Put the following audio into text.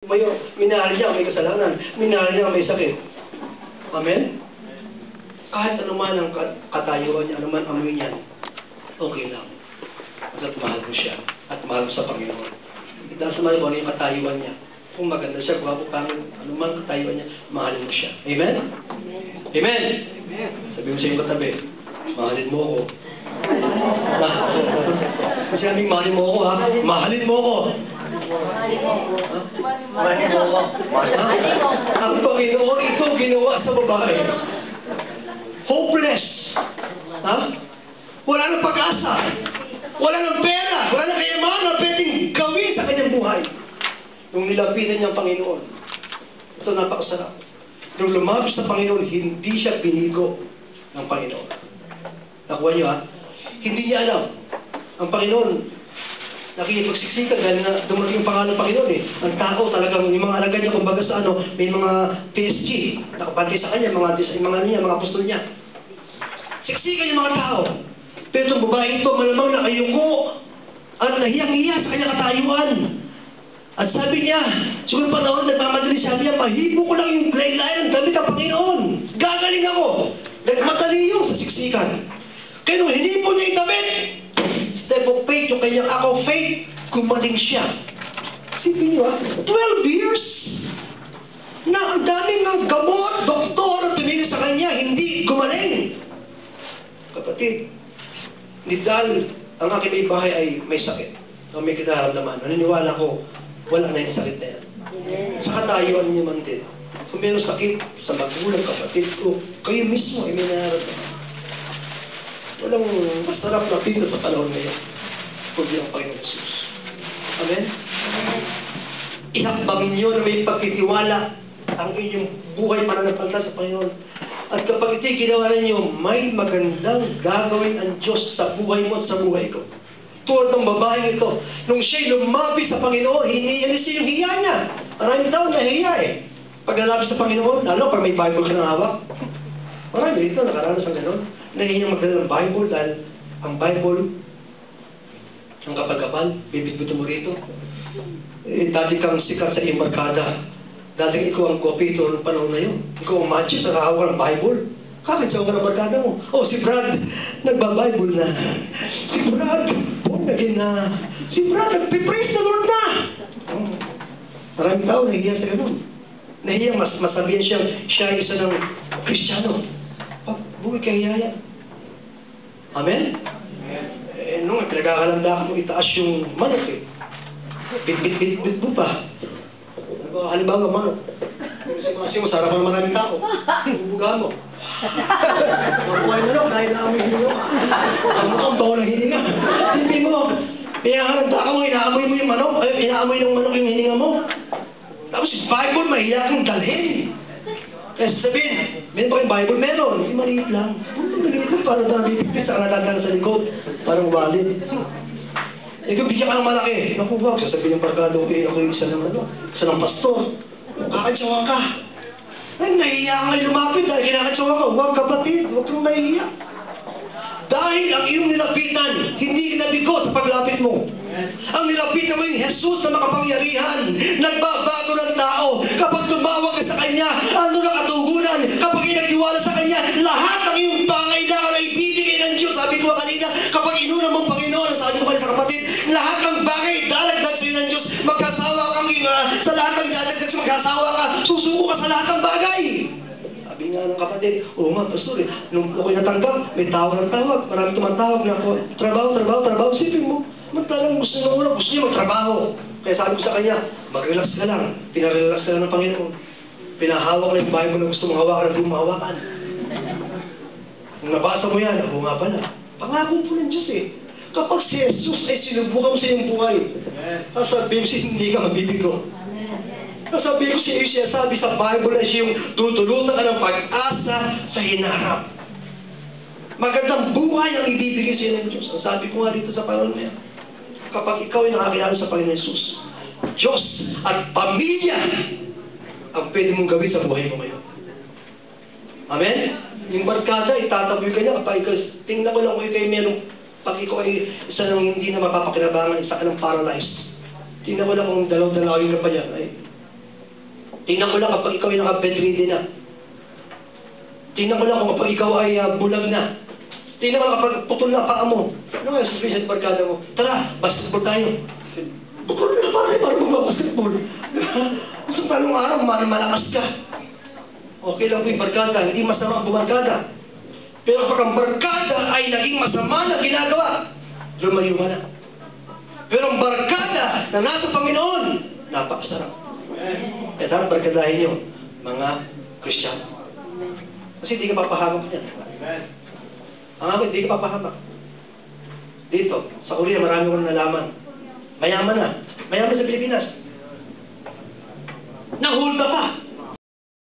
Minahal niya may kasalanan. Minahal niya may sakit. Amen? Kahit anuman ang katayuan niya, anuman amoy niya, okay lang. At mahal mo siya. At mahal mo sa Panginoon. Itaas naman kung ano yung katayuan niya. Kung maganda siya, kung pangin, anuman katayuan niya, mahal mo siya. Amen? Amen? Amen. Sabi mo sa iyong katabi, mahalin mo ako. Kasi aming mahalin mo ako, ha? Mahalin mo ako. Ang Panginoon ito ginawa sa babae. Hopeless. Ha? Wala nang pag-asa. Wala nang pera. Wala nang kayamanan na pwedeng gawin sa kanyang buhay. Nung nilapitan niya ang Panginoon. Ito napakasarap. Nung lumapit sa Panginoon, hindi siya binigo ng Panginoon. Nakuha niyo, ha? Hindi niya alam. Ang Panginoon, nakikipagsiksikan dahil na dumating yung pangalan ng Panginoon eh. Ang tao talagang, yung mga alagad niya, kumbaga sa ano, may mga PSG, nakapantay sa kanya, mga apostol niya. Siksikan yung mga tao. Pero itong babae ito, malamang nakayuko at nahiyang-hiya sa kanyang katayuan. At sabi niya, siguro panahon nagmamadali, sabi niya, mahibo ko lang yung laylayan ng damit ng Panginoon. Gagaling ako. Nagmadali yung sa siksikan. Kaya nung hinipo niya yung damit, step of faith, yung kanyang act of faith, gumaling siya. Sipin niyo, 12 years na ang daming ng gamot, doktor, at tumingin sa kanya, hindi gumaling. Kapatid, dahil ang aking may bahay ay may sakit, o may kinaramdaman, naniniwala ko, wala na yung sakit na yan. Sa katayuan niyo man din. Kung meron sakit sa magulang, kapatid ko, kayo mismo ay may nararamdaman. Walang masarap na pito sa panahon ngayon. Kundi ang Panginoon Jesus. Amen? Ihakbangin niyo na may pagtitiwala ang inyong buhay pananampalataya sa Panginoon. At kapag ito'y ginawa ninyo, may magandang gagawin ang Diyos sa buhay mo at sa buhay ko. Tulad ng babaeng ito, nung siya'y lumabi sa Panginoon, hinihilis yung hiya niya. Maraming tao nahiya eh. Pag nalabi sa Panginoon, lalo pag may Bible ka ng hawak, marami dito nakaranas ang gano'n. Nahihiyang magdala ng Bible dahil ang Bible, ang kapal-kapal, bibit-bito mo rito. Dati kang sikat sa iyong barkada. Dati ikaw ang kopito ng panahon na yun. Ikaw ang matches, nakahawak ng Bible. Kakitsaw ka ng barkada mo. Oh, si Brad, nagba-Bible na. Si Brad, naging na. Si Brad, nagpipraise the Lord na. Maraming tao nahihiya sa gano'n. Nahihiya, masabihan siya isa ng Kristiyano. Buhay kahiyaya. Amen? Nung pinagkakalandakan mo, itaas yung manok eh. Bit mo pa. Halimbawa, manok. Kasi masarap ang maraming tao. Bubuga mo. Buhay manok, dahil naamoy hininga. Ang baho ng hininga. Hindi mo, pinakakalanda mo, inaamoy mo yung manok. Inaamoy ng manok yung hininga mo. Tapos Bible, mahiya kang dalhin. Kaya sabihin, meron ba kayong Bible? Meron. Hindi maliit lang. Maliit lang para na bibigyan sa kanalatan sa likod. Parang wallet. Ikaw bigyan ka ng malaki. Naku, wag. Sasabihin ng barkado, ako yung isa ng pastor. Kakatsawa ka. Ay, nahihiya ka ngayon lumapit dahil kinakatsawa ka. Huwag kapatid. Huwag kang nahihiya. Dahil ang iyong nilapitan, hindi kinabigo sa paglapit mo. Ang nilapitan mo yung Jesus na makapangyarihan. Nagbabago ng tao. Kapag tumawag ka sa Kanya, ano na katugunan? Kapag inagtiwala sa Kanya, lahat ng iyong pangailangan ay ibibigay ng Diyos. Sabi ko kanina, kapag inuna mong Panginoon, sabi ko kanina sa kapatid, lahat ng bagay, dalagdag sa'yo ng Diyos. Magkasawa kang sa lahat ng dalagdag, magkasawa ka, susuko ka sa lahat ng bagay. Sabi nga ng kapatid, oo nga, pastor eh, nung ako'y natanggap, may tawag ng tawag, marami tumatawag na ako, trabaho, sipin mo, magtalang gusto niya magtrabaho. Kaya sabi ko sa kanya, mag-relax ka lang, pinarelax ka lang ng Panginoon. Pinahawak na yung Bible na gusto mong hawakan at hindi mahawakan. Kung nabasa mo yan, ako nga pala, pangako po ng Diyos eh. Kapag si Jesus ay sinubukan mo sa iyong buhay, sasabihin mo hindi ka mabibigo. Sasabihin ko siya sabi sa Bible na siya yung tutulutan ka ng pag-asa sa hinaharap. Magandang buhay ang ibibigay sa iyo ng Diyos. Ang sabi ko nga dito sa panahon na yan, kapag ikaw ay nakakilala sa Panginoon Jesus, Diyos at pamilya ang pwede mong gawin sa buhay mo ngayon. Amen? Yung barkada, itataboy ka niya kapag ikaw, tingnan ko lang kung ikaw merong, pag ikaw ay isa ng hindi na mapapakinabangan, isa ka ng paralyzed. Tingnan mo lang kung dalaw-dalawin ka pa yan. Ay, Tingnan ko lang kapag ikaw ay naka-bedridden na. Tingnan ko lang kung kapag ikaw ay bulag na. Tingnan ko lang kapag putol na paa mo. Ano nga yung sabihin sa barkada mo? Tara, basketball tayo. Putol na paa, paano magbabasketball? Gusto talong araw, malakas ka. Okay lang po yung barkada, hindi masama ang bumarkada. Pero pag ang barkada ay naging masama na ginagawa, lumayo ka na. Pero ang barkada na nasa Panginoon, napakasarap. Kaya dapat barkadahin niyo, mga Kristiyan. Kasi hindi ka papahamak niyan. Ang akin, hindi ka papahamak. Dito, sa Korea, marami ko na nalaman. Mayaman na. Mayaman sa Pilipinas. Nahulga pa.